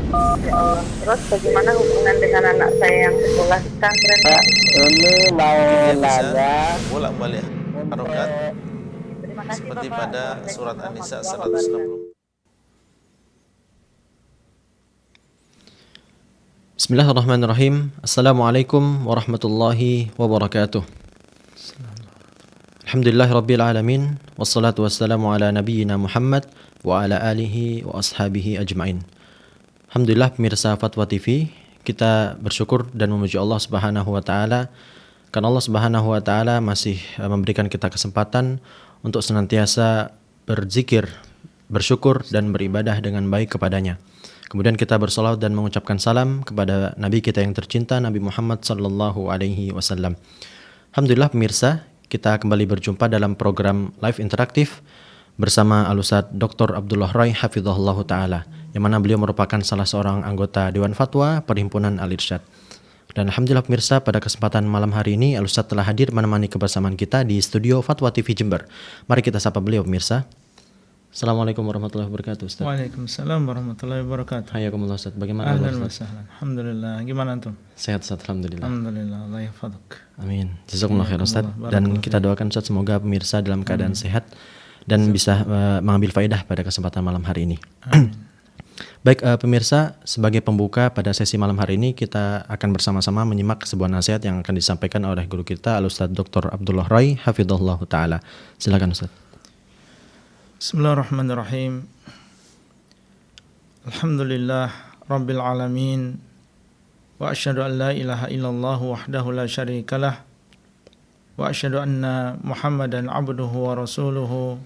Ya Allah. Terus bagaimana hubungan dengan anak saya yang sekolah di pesantren, Pak? Ini mau Dia bisa nanya bolak-balik untuk harokat Terima kasih seperti Bapak. pada Assalamualaikum surat An-Nisa warahmatullahi wabarakatuh. 160. Bismillahirrahmanirrahim. Assalamualaikum warahmatullahi wabarakatuh. Alhamdulillahirabbil alamin wassalatu wassalamu ala nabiyyina Muhammad wa ala alihi wa ashabihi ajmain. Alhamdulillah pemirsa Fatwa TV, kita bersyukur dan memuji Allah Subhanahu wa taala karena Allah Subhanahu wa taala masih memberikan kita kesempatan untuk senantiasa berzikir, bersyukur dan beribadah dengan baik kepadanya. Kemudian kita bersolawat dan mengucapkan salam kepada Nabi kita yang tercinta, Nabi Muhammad sallallahu alaihi wasallam. Alhamdulillah pemirsa, kita kembali berjumpa dalam program live interaktif bersama Al-Ustadz Dr. Abdullah Rai Hafizahullah Ta'ala, yang mana beliau merupakan salah seorang anggota Dewan Fatwa Perhimpunan Al-Irsyad. Dan Alhamdulillah pemirsa, pada kesempatan malam hari ini Al-Ustadz telah hadir menemani kebersamaan kita di studio Fatwa TV Jember. Mari kita sapa beliau pemirsa. Assalamualaikum warahmatullahi wabarakatuh, Ustaz. Waalaikumsalam warahmatullahi wabarakatuh. Hayakumullah, Ustaz. Bagaimana kabar, Ahlan wa Ustaz? sahlan. Alhamdulillah. Gimana antum? Sehat, Ustaz. Alhamdulillah. Alhamdulillah. Allah yahfadzuk. Amin. Jazakumullah khair, Ustaz. Jazakumullah. Dan Barakallahu kita doakan Ustaz semoga pemirsa dalam keadaan sehat dan bisa mengambil faedah pada kesempatan malam hari ini. Baik, pemirsa, sebagai pembuka pada sesi malam hari ini kita akan bersama-sama menyimak sebuah nasihat yang akan disampaikan oleh guru kita Al-Ustadz Dr. Abdullah Rai Hafizahullah Ta'ala. Silakan, Ustaz. Bismillahirrahmanirrahim. Alhamdulillah Rabbil alamin. Wa asyhadu an la ilaha illallah wahdahu la syarikalah. Wa asyhadu anna Muhammadan abduhu wa rasuluhu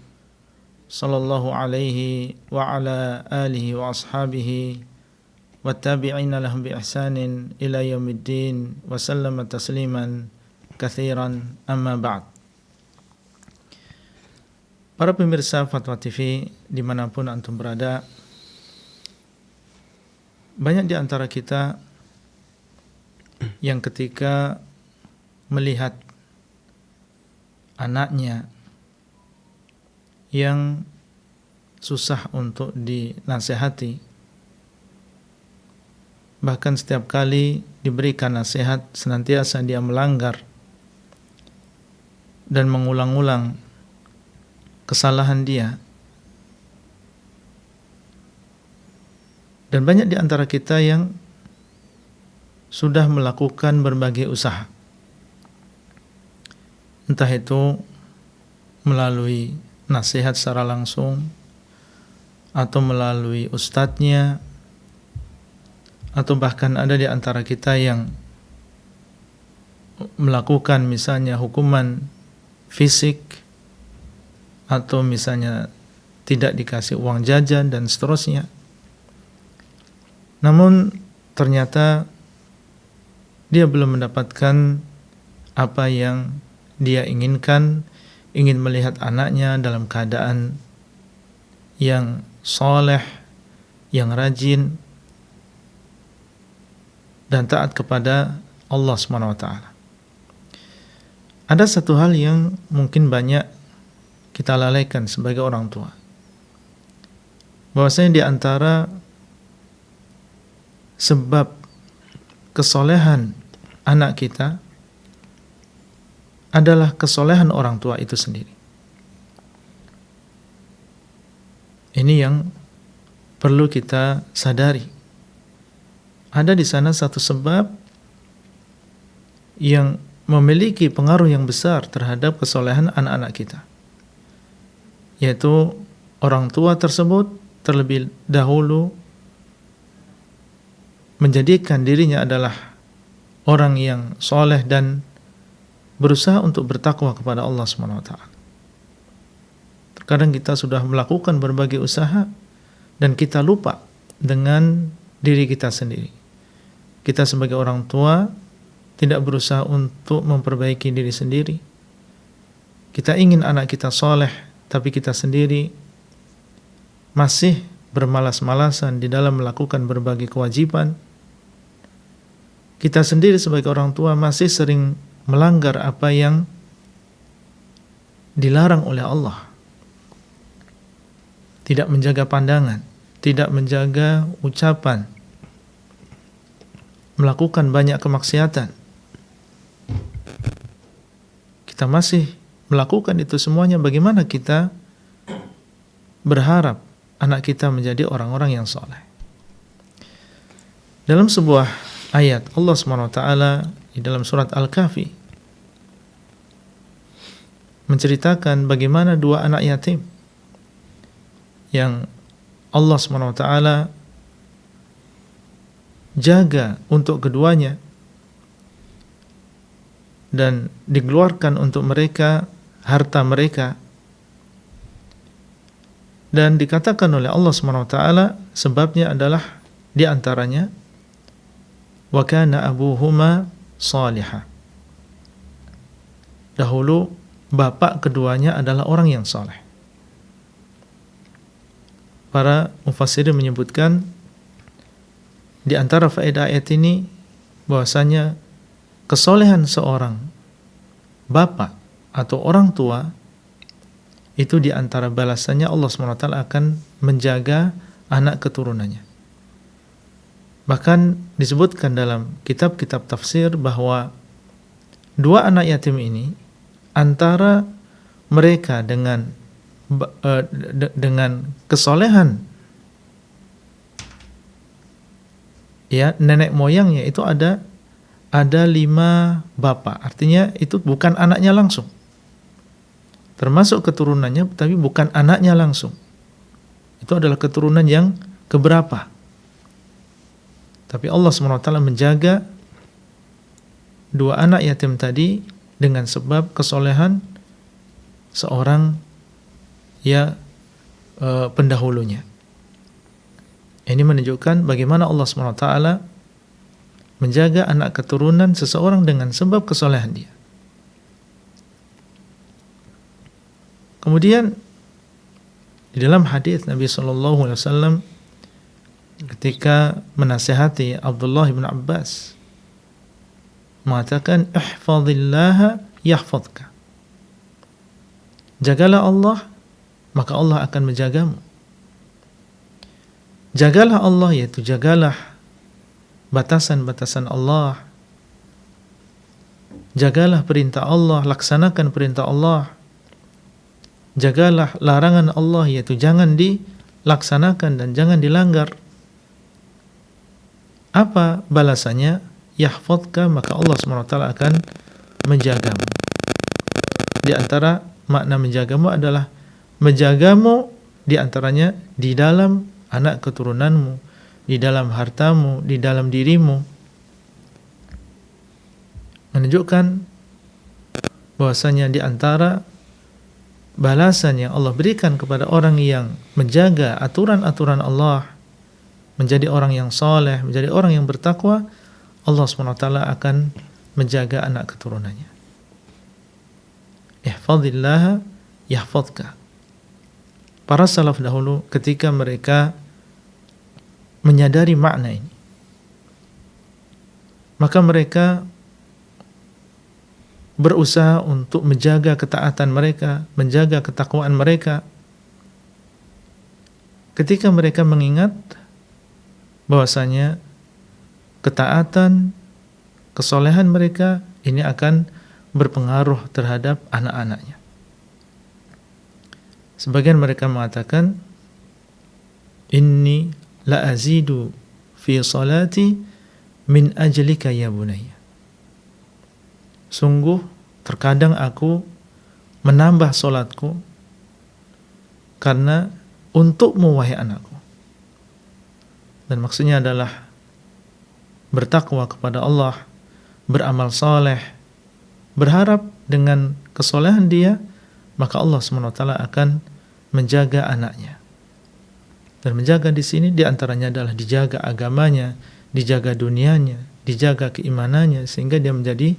sallallahu alaihi wa ala alihi wa ashabihi wa tabi'ina lahum bi ihsanin ila yaumiddin wa sallama tasliman katsiran amma ba'd. Para pemirsa Fatwa TV dimanapun antum berada, banyak di antara kita yang ketika melihat anaknya yang susah untuk dinasehati, bahkan setiap kali diberikan nasihat senantiasa dia melanggar dan mengulang-ulang kesalahan dia. Dan banyak di antara kita yang sudah melakukan berbagai usaha, entah itu melalui nasihat secara langsung atau melalui ustadznya, atau bahkan ada di antara kita yang melakukan misalnya hukuman fisik, atau misalnya tidak dikasih uang jajan dan seterusnya. Namun ternyata dia belum mendapatkan apa yang dia inginkan, ingin melihat anaknya dalam keadaan yang soleh, yang rajin, dan taat kepada Allah SWT. Ada satu hal yang mungkin banyak kita lalaikan sebagai orang tua, bahwasanya di antara sebab kesolehan anak kita adalah kesolehan orang tua itu sendiri. Ini yang perlu kita sadari. Ada di sana satu sebab yang memiliki pengaruh yang besar terhadap kesolehan anak-anak kita, yaitu orang tua tersebut terlebih dahulu menjadikan dirinya adalah orang yang soleh dan berusaha untuk bertakwa kepada Allah SWT. Terkadang kita sudah melakukan berbagai usaha dan kita lupa dengan diri kita sendiri. Kita sebagai orang tua tidak berusaha untuk memperbaiki diri sendiri. Kita ingin anak kita soleh, tapi kita sendiri masih bermalas-malasan di dalam melakukan berbagai kewajiban. Kita sendiri sebagai orang tua masih sering melanggar apa yang dilarang oleh Allah. Tidak menjaga pandangan, tidak menjaga ucapan, melakukan banyak kemaksiatan, kita masih melakukan itu semuanya, bagaimana kita berharap anak kita menjadi orang-orang yang soleh? Dalam sebuah ayat Allah SWT di dalam surat Al-Kahfi menceritakan bagaimana dua anak yatim yang Allah SWT jaga untuk keduanya dan dikeluarkan untuk mereka harta mereka, dan dikatakan oleh Allah SWT sebabnya adalah di antaranya wa kana abuhuma salihah, dahulu bapak keduanya adalah orang yang saleh. Para mufassirin menyebutkan di antara faedah ayat ini bahwasanya kesolehan seorang bapak atau orang tua itu di antara balasannya Allah SWT akan menjaga anak keturunannya. Bahkan disebutkan dalam kitab-kitab tafsir bahwa dua anak yatim ini antara mereka dengan kesolehan ya nenek moyangnya itu ada 5 bapak, artinya itu bukan anaknya langsung, termasuk keturunannya, tapi bukan anaknya langsung. Itu adalah keturunan yang keberapa. Tapi Allah SWT menjaga dua anak yatim tadi dengan sebab kesolehan seorang pendahulunya. Ini menunjukkan bagaimana Allah SWT menjaga anak keturunan seseorang dengan sebab kesolehan dia. Kemudian di dalam hadis Nabi SAW ketika menasihati Abdullah bin Abbas mengatakan ihfazillaha yahfazka, jagalah Allah maka Allah akan menjagamu. Jagalah Allah, yaitu jagalah batasan-batasan Allah, jagalah perintah Allah, laksanakan perintah Allah, jagalah larangan Allah, yaitu jangan dilaksanakan dan jangan dilanggar. Apa balasannya? Yahfazka, maka Allah SWT akan menjagamu. Di antara makna menjagamu adalah menjagamu di antaranya di dalam anak keturunanmu, di dalam hartamu, di dalam dirimu. Menunjukkan bahwasanya di antara balasan yang Allah berikan kepada orang yang menjaga aturan-aturan Allah, menjadi orang yang soleh, menjadi orang yang bertakwa, Allah SWT akan menjaga anak keturunannya. Ihfazillaha yahfazka. Para salaf dahulu ketika mereka menyadari makna ini, maka mereka berusaha untuk menjaga ketaatan mereka, menjaga ketakwaan mereka. Ketika mereka mengingat bahwasanya ketaatan, kesolehan mereka ini akan berpengaruh terhadap anak-anaknya. Sebagian mereka mengatakan, inni la azidu fi salati min ajlika ya bunayya. Sungguh terkadang aku menambah solatku karena untukmu wahai anakku. Dan maksudnya adalah bertakwa kepada Allah, beramal saleh, berharap dengan kesolehan dia, maka Allah SWT akan menjaga anaknya. Dan menjaga di sini diantaranya adalah dijaga agamanya, dijaga dunianya, dijaga keimanannya, sehingga dia menjadi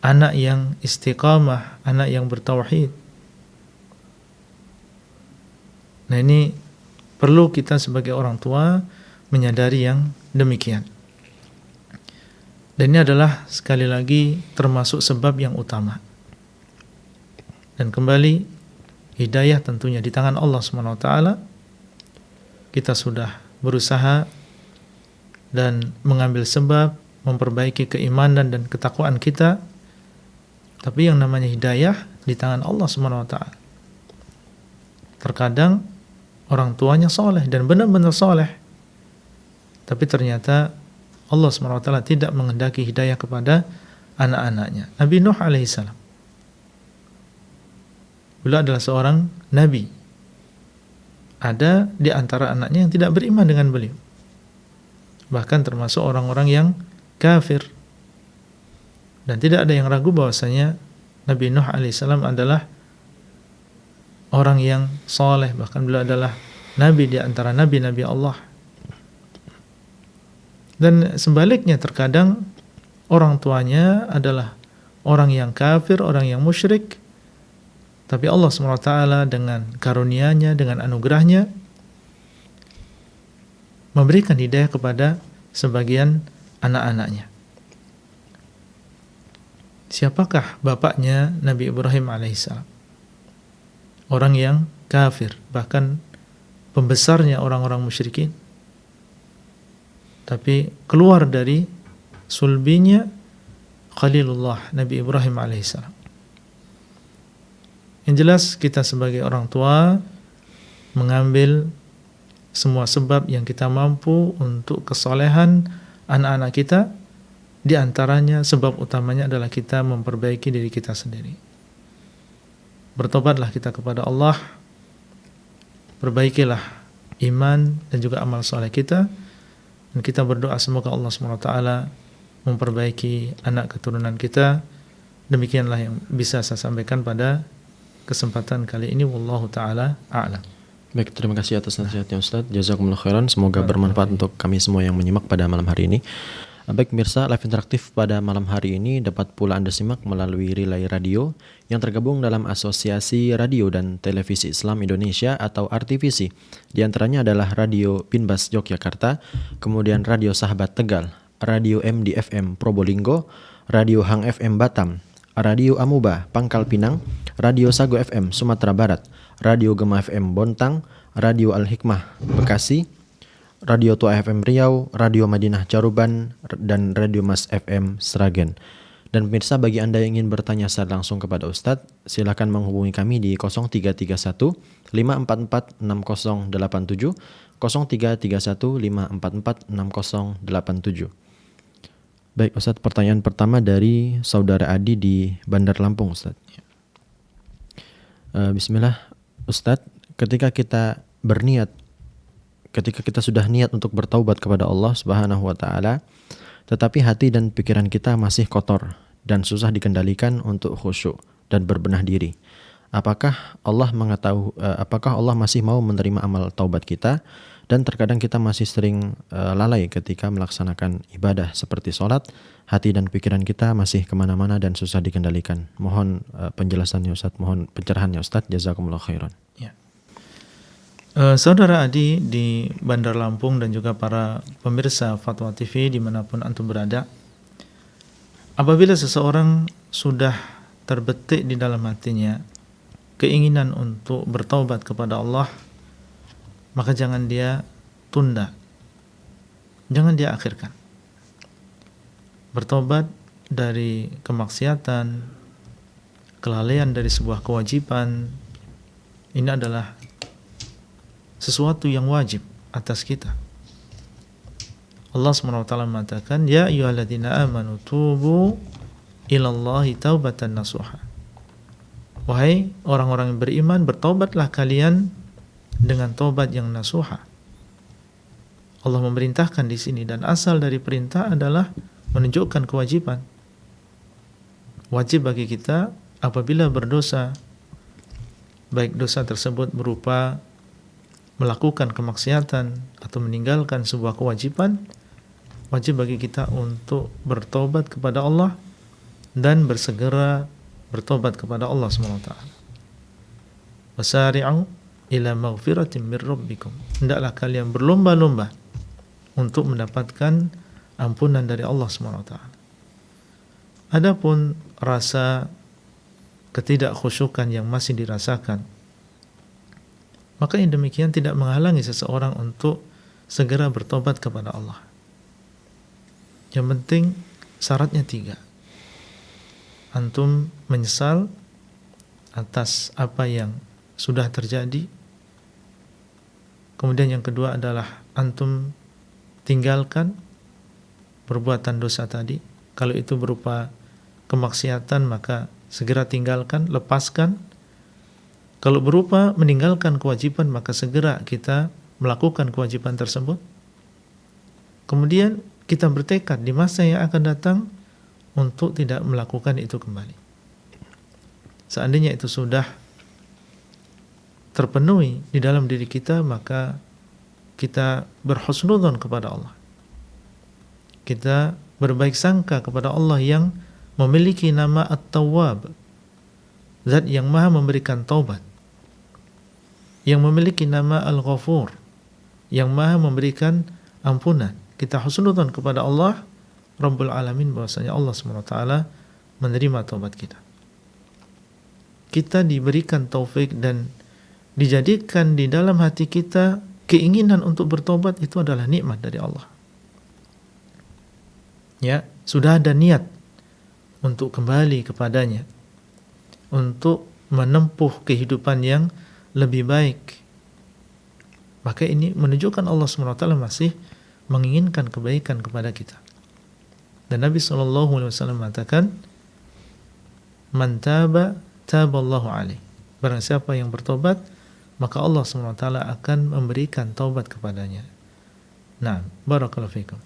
anak yang istiqamah, anak yang bertauhid. Nah, ini perlu kita sebagai orang tua menyadari yang demikian. Dan ini adalah sekali lagi termasuk sebab yang utama. Dan kembali, hidayah tentunya di tangan Allah SWT. Kita sudah berusaha dan mengambil sebab memperbaiki keimanan dan ketakwaan kita. Tapi yang namanya hidayah di tangan Allah Subhanahu wa taala. Terkadang orang tuanya soleh dan benar-benar soleh, tapi ternyata Allah Subhanahu wa taala tidak menghendaki hidayah kepada anak-anaknya. Nabi Nuh alaihissalam, beliau adalah seorang nabi. Ada di antara anaknya yang tidak beriman dengan beliau, bahkan termasuk orang-orang yang kafir. Dan tidak ada yang ragu bahwasanya Nabi Nuh alaihissalam adalah orang yang soleh, bahkan beliau adalah nabi di antara nabi-nabi Allah. Dan sebaliknya, terkadang orang tuanya adalah orang yang kafir, orang yang musyrik, tapi Allah SWT dengan karunia-Nya, dengan anugerahnya, memberikan hidayah kepada sebagian anak-anaknya. Siapakah bapaknya Nabi Ibrahim alaihissalam? Orang yang kafir, bahkan pembesarnya orang-orang musyrikin. Tapi keluar dari sulbinya Khalilullah Nabi Ibrahim alaihissalam. Yang jelas kita sebagai orang tua mengambil semua sebab yang kita mampu untuk kesolehan anak-anak kita. Di antaranya sebab utamanya adalah kita memperbaiki diri kita sendiri. Bertobatlah kita kepada Allah, perbaikilah iman dan juga amal soleh kita, dan kita berdoa semoga Allah SWT memperbaiki anak keturunan kita. Demikianlah yang bisa saya sampaikan pada kesempatan kali ini. Wallahu ta'ala a'lam. Baik, terima kasih atas nasihatnya Ustaz. Jazakumullah khairan. Semoga bermanfaat untuk kami semua yang menyimak pada malam hari ini. Baik pemirsa, live interaktif pada malam hari ini dapat pula Anda simak melalui Relay Radio yang tergabung dalam Asosiasi Radio dan Televisi Islam Indonesia atau RTVC. Di antaranya adalah Radio Pinbas Yogyakarta, kemudian Radio Sahabat Tegal, Radio MD FM Probolinggo, Radio Hang FM Batam, Radio Amuba Pangkal Pinang, Radio Sago FM Sumatera Barat, Radio Gema FM Bontang, Radio Al-Hikmah Bekasi, Radio Tua FM Riau, Radio Madinah Caruban, dan Radio Mas FM Sragen. Dan pemirsa, bagi Anda yang ingin bertanya secara langsung kepada Ustadz, silakan menghubungi kami di 0331 544 6087, 0331 544 6087. Baik Ustadz, pertanyaan pertama dari Saudara Adi di Bandar Lampung Ustadz. Bismillah Ustadz, ketika kita sudah niat untuk bertaubat kepada Allah Subhanahu wa taala, tetapi hati dan pikiran kita masih kotor dan susah dikendalikan untuk khusyuk dan berbenah diri. Apakah Allah masih mau menerima amal taubat kita? Dan terkadang kita masih sering lalai ketika melaksanakan ibadah seperti sholat, hati dan pikiran kita masih kemana-mana dan susah dikendalikan. Mohon penjelasannya Ustaz, mohon pencerahannya Ustaz. Jazakumullah khairan. Ya. Saudara Adi di Bandar Lampung dan juga para pemirsa Fatwa TV dimanapun antum berada, apabila seseorang sudah terbetik di dalam hatinya keinginan untuk bertaubat kepada Allah, maka jangan dia tunda, jangan dia akhirkan. Bertobat dari kemaksiatan, kelalaian dari sebuah kewajiban, ini adalah sesuatu yang wajib atas kita. Allah SWT mengatakan, ya ayyuhalladzina amanu tubu ilallahi taubatan nasuha. Wahai orang-orang yang beriman, bertaubatlah kalian dengan taubat yang nasuha. Allah memerintahkan di sini, dan asal dari perintah adalah menunjukkan kewajiban. Wajib bagi kita apabila berdosa, baik dosa tersebut berupa melakukan kemaksiatan atau meninggalkan sebuah kewajiban, wajib bagi kita untuk bertobat kepada Allah dan bersegera bertobat kepada Allah SWT. Wasari'u ila maghfiratin min rabbikum. Hendaklah kalian berlomba-lomba untuk mendapatkan ampunan dari Allah SWT. Adapun rasa ketidakkhusyukan yang masih dirasakan, maka yang demikian tidak menghalangi seseorang untuk segera bertobat kepada Allah. Yang penting syaratnya 3. Antum menyesal atas apa yang sudah terjadi. Kemudian yang kedua adalah antum tinggalkan perbuatan dosa tadi. Kalau itu berupa kemaksiatan maka segera tinggalkan, lepaskan. Kalau berupa meninggalkan kewajiban maka segera kita melakukan kewajiban tersebut. Kemudian kita bertekad di masa yang akan datang untuk tidak melakukan itu kembali. Seandainya itu sudah terpenuhi di dalam diri kita, maka kita berhusnudzon kepada Allah. Kita berbaik sangka kepada Allah yang memiliki nama At-Tawwab, Zat yang maha memberikan taubat, yang memiliki nama Al-Ghafur, yang maha memberikan ampunan. Kita husnudzon kepada Allah Rabbul Alamin bahwasanya Allah SWT menerima taubat kita. Kita diberikan taufik dan dijadikan di dalam hati kita keinginan untuk bertobat, itu adalah nikmat dari Allah. Ya, sudah ada niat untuk kembali kepadanya, untuk menempuh kehidupan yang lebih baik. Maka ini menunjukkan Allah SWT masih menginginkan kebaikan kepada kita. Dan Nabi SAW mengatakan, "Man taba, taballahu alaih." Barang siapa yang bertobat, maka Allah SWT akan memberikan taubat kepadanya. Nah, barakallahu fikum.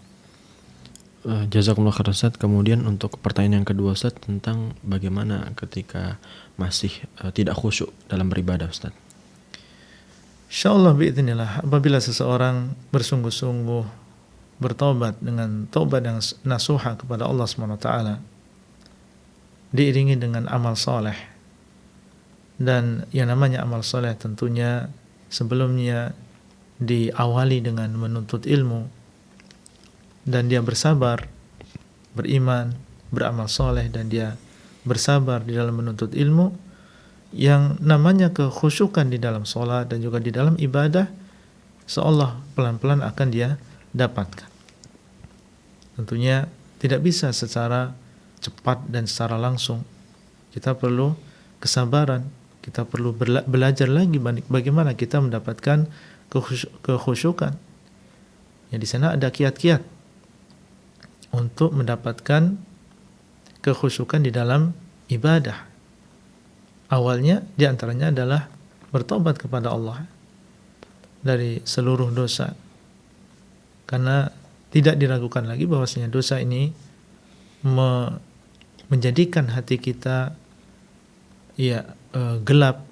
Jazakumullah khair Ustaz. Kemudian untuk pertanyaan yang kedua Ustaz, tentang bagaimana ketika masih tidak khusyuk dalam beribadah Ustaz. InsyaAllah biidznillah, apabila seseorang bersungguh-sungguh bertobat dengan taubat yang nasuha kepada Allah SWT, diiringi dengan amal soleh, dan yang namanya amal soleh tentunya sebelumnya diawali dengan menuntut ilmu, dan dia bersabar, beriman, beramal soleh, dan dia bersabar di dalam menuntut ilmu. Yang namanya kekhusyukan di dalam sholat dan juga di dalam ibadah, seolah pelan-pelan akan dia dapatkan. Tentunya tidak bisa secara cepat dan secara langsung. Kita perlu kesabaran, kita perlu belajar lagi bagaimana kita mendapatkan kekhusyukan. Ya, di sana ada kiat-kiat untuk mendapatkan kekhusyukan di dalam ibadah. Awalnya diantaranya adalah bertobat kepada Allah dari seluruh dosa, karena tidak diragukan lagi bahwasanya dosa ini menjadikan hati kita gelap,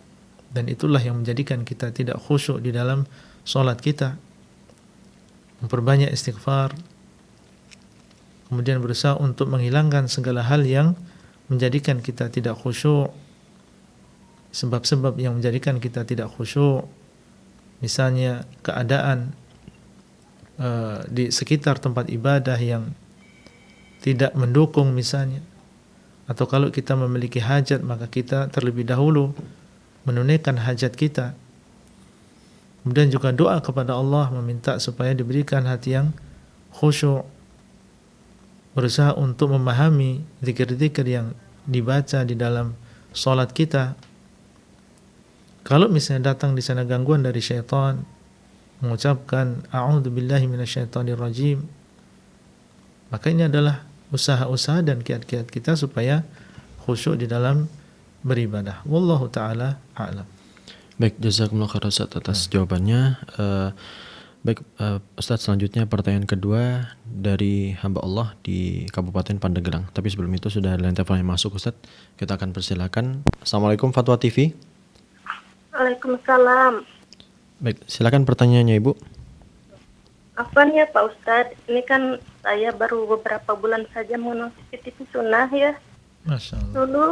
dan itulah yang menjadikan kita tidak khusyuk di dalam sholat kita. Memperbanyak istighfar, kemudian berusaha untuk menghilangkan segala hal yang menjadikan kita tidak khusyuk, sebab-sebab yang menjadikan kita tidak khusyuk, misalnya keadaan di sekitar tempat ibadah yang tidak mendukung misalnya, atau kalau kita memiliki hajat maka kita terlebih dahulu menunaikan hajat kita. Kemudian juga doa kepada Allah, meminta supaya diberikan hati yang khusyuk, berusaha untuk memahami zikir-zikir yang dibaca di dalam salat kita. Kalau misalnya datang di sana gangguan dari syaitan, mengucapkan a'udzubillahi minasyaitonirrajim, maka ini adalah usaha-usaha dan kiat-kiat kita supaya khusyuk di dalam beribadah. Wallahu ta'ala a'lam. Baik, jazakumullah khair Ustaz atas jawabannya. Baik, Ustaz, selanjutnya pertanyaan kedua dari hamba Allah di Kabupaten Pandeglang. Tapi sebelum itu sudah ada telepon yang masuk Ustaz. Kita akan persilakan. Assalamualaikum Fatwa TV. Waalaikumsalam. Baik, silakan pertanyaannya Ibu. Apa nih ya Pak Ustadz? Ini kan saya baru beberapa bulan saja mengikuti TV sunnah ya. Masya Allah. Dulu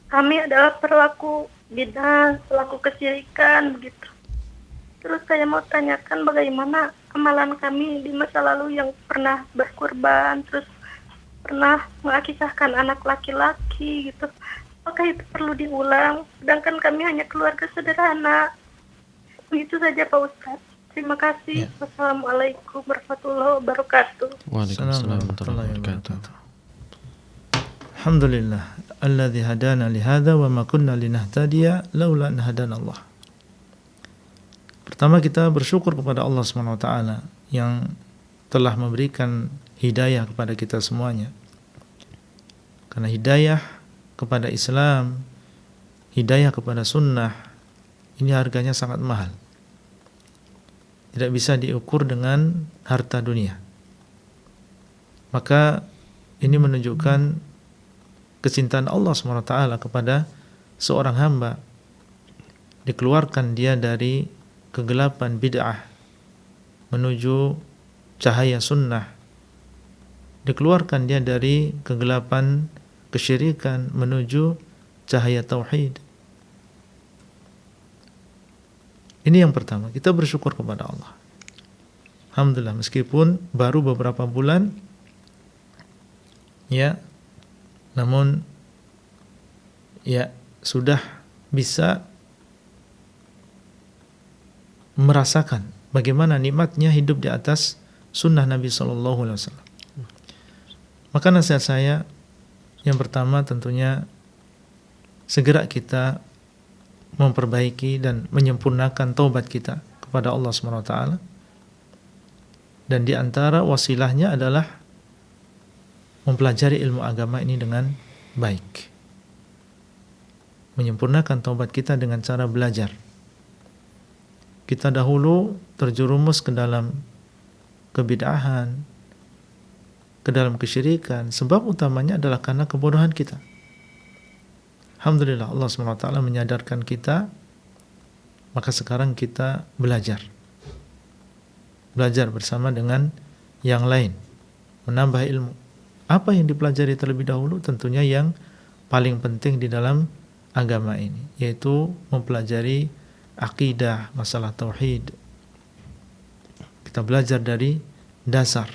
kami adalah pelaku bidah, pelaku kesyirikan begitu. Terus saya mau tanyakan bagaimana amalan kami di masa lalu yang pernah berkurban, terus pernah mengakikahkan anak laki-laki gitu. Apakah itu perlu diulang? Sedangkan kami hanya keluarga sederhana. Begitu saja Pak Ustadz. Terima kasih. Ya. Wassalamualaikum warahmatullahi wabarakatuh. Waalaikumsalam Assalamualaikum warahmatullahi warahmatullahi wabarakatuh. wabarakatuh. Alhamdulillah alladzi hadana li hadza wa ma kunna linahtadiya laula an hadana Allah. Pertama, kita bersyukur kepada Allah Subhanahu wa taala yang telah memberikan hidayah kepada kita semuanya. Karena hidayah kepada Islam, hidayah kepada sunnah, ini harganya sangat mahal. Tidak bisa diukur dengan harta dunia. Maka ini menunjukkan kecintaan Allah SWT kepada seorang hamba. Dikeluarkan dia dari kegelapan bid'ah menuju cahaya sunnah. Dikeluarkan dia dari kegelapan kesyirikan menuju cahaya tauhid. Ini yang pertama, kita bersyukur kepada Allah. Alhamdulillah, meskipun baru beberapa bulan, ya, namun ya sudah bisa merasakan bagaimana nikmatnya hidup di atas sunnah Nabi Sallallahu Alaihi Wasallam. Maka nasihat saya yang pertama tentunya segera kita memperbaiki dan menyempurnakan taubat kita kepada Allah Subhanahu wa taala. Dan di antara wasilahnya adalah mempelajari ilmu agama ini dengan baik. Menyempurnakan taubat kita dengan cara belajar. Kita dahulu terjerumus ke dalam kebid'ahan, ke dalam kesyirikan, sebab utamanya adalah karena kebodohan kita. Alhamdulillah Allah SWT menyadarkan kita, maka sekarang kita belajar bersama dengan yang lain, menambah ilmu. Apa yang dipelajari terlebih dahulu? Tentunya yang paling penting di dalam agama ini, yaitu mempelajari akidah, masalah tauhid. Kita belajar dari dasar.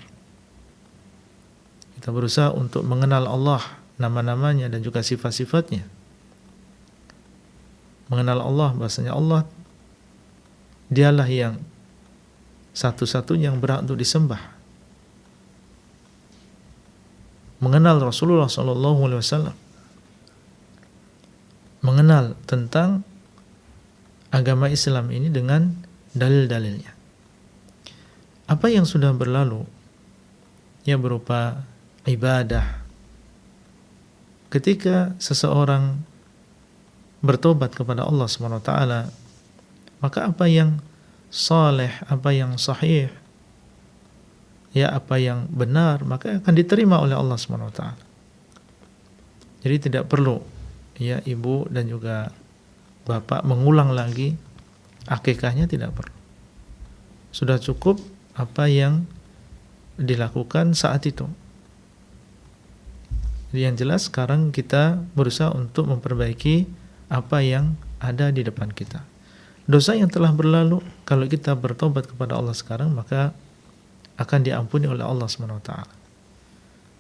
Kita berusaha untuk mengenal Allah, nama-namanya dan juga sifat-sifatnya. Mengenal Allah, bahasanya Allah dialah yang satu-satunya yang berhak untuk disembah. Mengenal Rasulullah SAW, mengenal tentang agama Islam ini dengan dalil-dalilnya. Apa yang sudah berlalu, ya berupa ibadah, ketika seseorang bertobat kepada Allah SWT, maka apa yang saleh, apa yang sahih, ya apa yang benar, maka akan diterima oleh Allah SWT. Jadi tidak perlu ya ibu dan juga bapak mengulang lagi akikahnya, tidak perlu. Sudah cukup apa yang dilakukan saat itu. Jadi yang jelas sekarang kita berusaha untuk memperbaiki apa yang ada di depan kita. Dosa yang telah berlalu, kalau kita bertobat kepada Allah sekarang, maka akan diampuni oleh Allah SWT.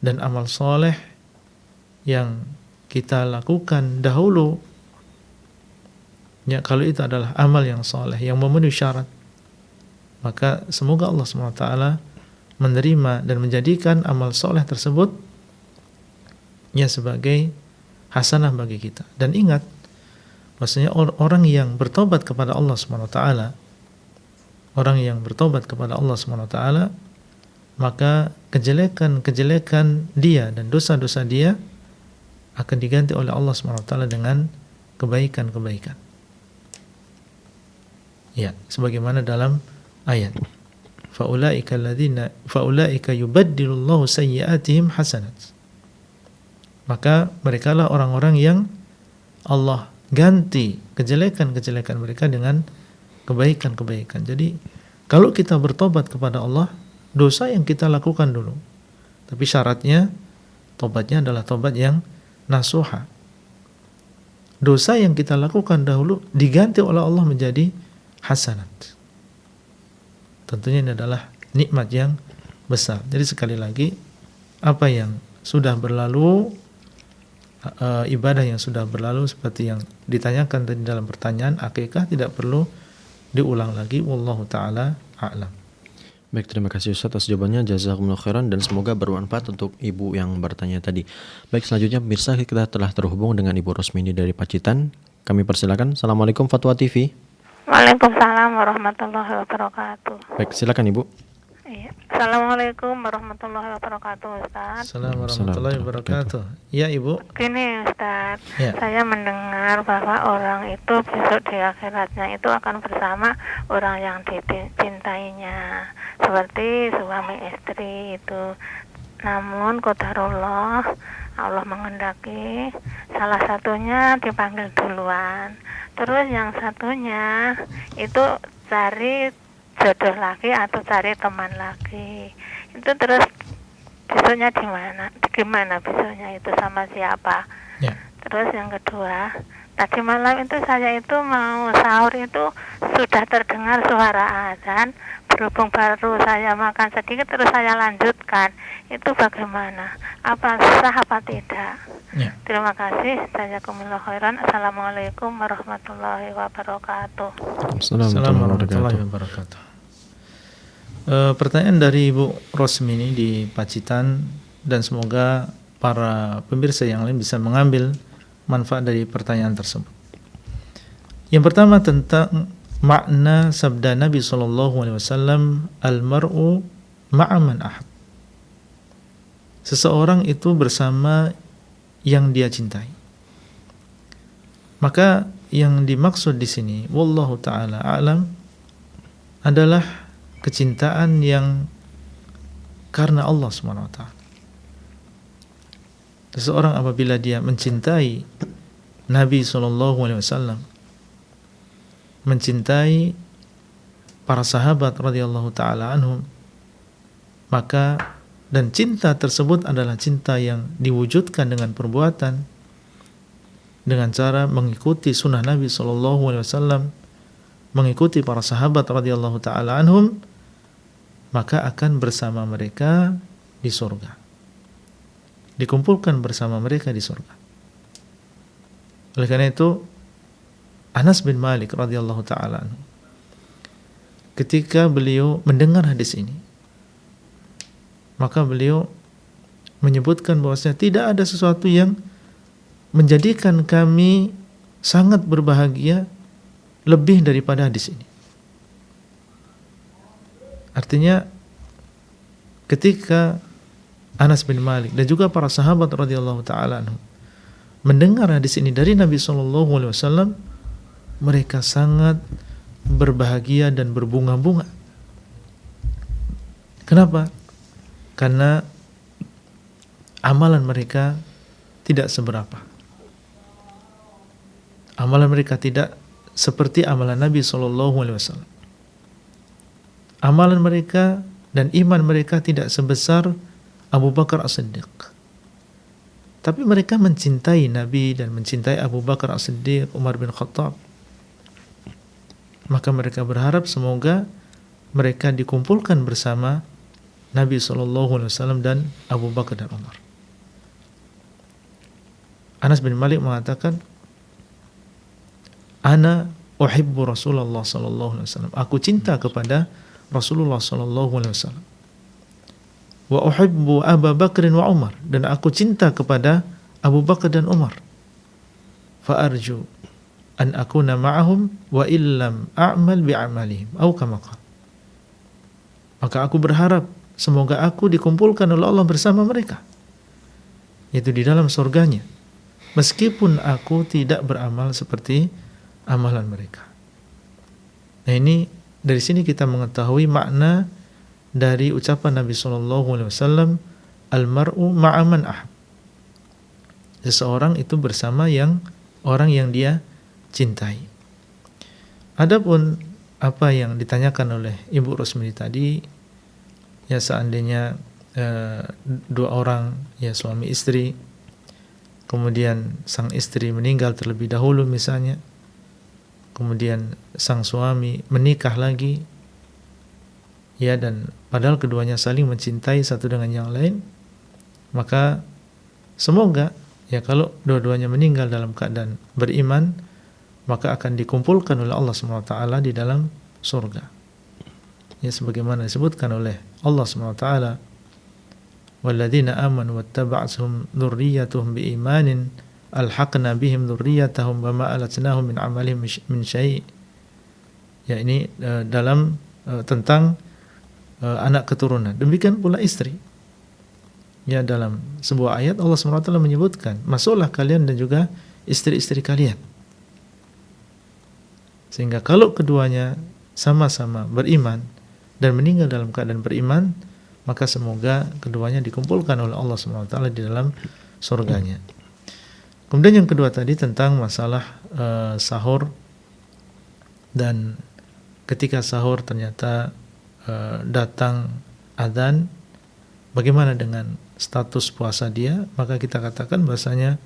Dan amal soleh yang kita lakukan dahulu, ya kalau itu adalah amal yang soleh, yang memenuhi syarat, maka semoga Allah SWT menerima dan menjadikan amal soleh tersebut ya sebagai hasanah bagi kita. Dan ingat, maksudnya orang yang bertobat kepada Allah SWT, orang yang bertobat kepada Allah SWT, maka kejelekan-kejelekan dia dan dosa-dosa dia akan diganti oleh Allah SWT dengan kebaikan-kebaikan. Ya, sebagaimana dalam ayat, faulaika yubaddilullahu sayyi'atihim hasanat. Maka merekalah orang-orang yang Allah ganti kejelekan-kejelekan mereka dengan kebaikan-kebaikan. Jadi kalau kita bertobat kepada Allah, dosa yang kita lakukan dulu, tapi syaratnya tobatnya adalah tobat yang nasuha. Dosa yang kita lakukan dahulu diganti oleh Allah menjadi hasanat. Tentunya ini adalah nikmat yang besar. Jadi sekali lagi, apa yang sudah berlalu, ibadah yang sudah berlalu seperti yang ditanyakan tadi dalam pertanyaan akikah, tidak perlu diulang lagi. Wallahu taala a'lam. Baik, terima kasih Ustaz atas jawabannya. Jazakumullah khairan dan semoga bermanfaat untuk ibu yang bertanya tadi. Baik, selanjutnya pemirsa kita telah terhubung dengan Ibu Rosmini dari Pacitan. Kami persilakan. Assalamualaikum Fatwa TV. Waalaikumsalam warahmatullahi wabarakatuh. Baik, silakan Ibu. Iya. Assalamualaikum warahmatullahi wabarakatuh, Ustaz. Assalamualaikum warahmatullahi wabarakatuh. Ya Ibu. Gini, Ustaz, Ya. saya mendengar bahwa orang itu besok di akhiratnya itu akan bersama orang yang dicintainya, seperti suami istri itu. Namun qadarullah, Allah mengendaki salah satunya dipanggil duluan, terus yang satunya itu cari jodoh lagi atau cari teman lagi. Itu terus besoknya gimana besoknya itu sama siapa? Ya. Terus yang kedua, tadi malam itu saya itu mau sahur itu sudah terdengar suara azan, berhubung baru saya makan sedikit terus saya lanjutkan. Itu bagaimana? Apa sah apa tidak? Ya. Terima kasih. Jazakumullah khairan. Assalamualaikum warahmatullahi wabarakatuh. Assalamualaikum warahmatullahi wabarakatuh. Pertanyaan dari Ibu Rosmini di Pacitan, dan semoga para pemirsa yang lain bisa mengambil manfaat dari pertanyaan tersebut. Yang pertama tentang makna sabda Nabi SAW, al-mar'u ma'aman ahab. Seseorang itu bersama yang dia cintai. Maka yang dimaksud di sini, wallahu ta'ala a'lam, adalah kecintaan yang karena Allah SWT. Seseorang apabila dia mencintai Nabi SAW, mencintai para sahabat radhiyallahu ta'ala anhum, maka dan cinta tersebut adalah cinta yang diwujudkan dengan perbuatan, dengan cara mengikuti sunnah Nabi SAW, mengikuti para sahabat radhiyallahu ta'ala anhum, maka akan bersama mereka di surga, dikumpulkan bersama mereka di surga. Oleh karena itu Anas bin Malik radhiyallahu ta'ala anhu, ketika beliau mendengar hadis ini, maka beliau menyebutkan bahwasanya tidak ada sesuatu yang menjadikan kami sangat berbahagia lebih daripada hadis ini. Artinya ketika Anas bin Malik dan juga para sahabat radhiyallahu ta'ala anhum mendengar hadis ini dari Nabi SAW, mereka sangat berbahagia dan berbunga-bunga. Kenapa? Karena amalan mereka tidak seberapa. Amalan mereka tidak seperti amalan Nabi SAW. Amalan mereka dan iman mereka tidak sebesar Abu Bakar As-Siddiq. Tapi mereka mencintai Nabi dan mencintai Abu Bakar As-Siddiq, Umar bin Khattab. Maka mereka berharap semoga mereka dikumpulkan bersama Nabi SAW dan Abu Bakar dan Umar. Anas bin Malik mengatakan, Ana uhibbu Rasulullah SAW. Aku cinta kepada Rasulullah SAW. Wa uhibbu Abu Bakr wa Umar. Dan aku cinta kepada Abu Bakar dan Umar. Fa arju an akuna ma'ahum wa illam a'mal bi'amalihim. Atau kama qala. Maka aku berharap semoga aku dikumpulkan oleh Allah bersama mereka, yaitu di dalam surganya, meskipun aku tidak beramal seperti amalan mereka. Nah, ini dari sini kita mengetahui makna dari ucapan Nabi SAW, al-mar'u ma'aman ahab. Seseorang itu bersama orang yang dia cintai. Adapun apa yang ditanyakan oleh Ibu Rosmini tadi, ya seandainya dua orang, ya suami istri, kemudian sang istri meninggal terlebih dahulu misalnya, kemudian sang suami menikah lagi, ya, dan padahal keduanya saling mencintai satu dengan yang lain, maka semoga ya kalau dua-duanya meninggal dalam keadaan beriman, maka akan dikumpulkan oleh Allah SWT di dalam surga. Ya, sebagaimana disebutkan oleh Allah SWT, walladzina amanu wattaba'athum dzurriyyatuhum biimanin alhaqna bihim dzurriyyatahum wama alatnahum min amalihim min syai'. Ya, ini dalam tentang anak keturunan. Demikian pula istri. Ya, dalam sebuah ayat Allah SWT menyebutkan, masuklah kalian dan juga istri-istri kalian. Sehingga kalau keduanya sama-sama beriman dan meninggal dalam keadaan beriman, maka semoga keduanya dikumpulkan oleh Allah SWT di dalam surganya. Kemudian yang kedua tadi tentang masalah sahur, dan ketika sahur ternyata datang adzan, bagaimana dengan status puasa dia? Maka kita katakan bahasanya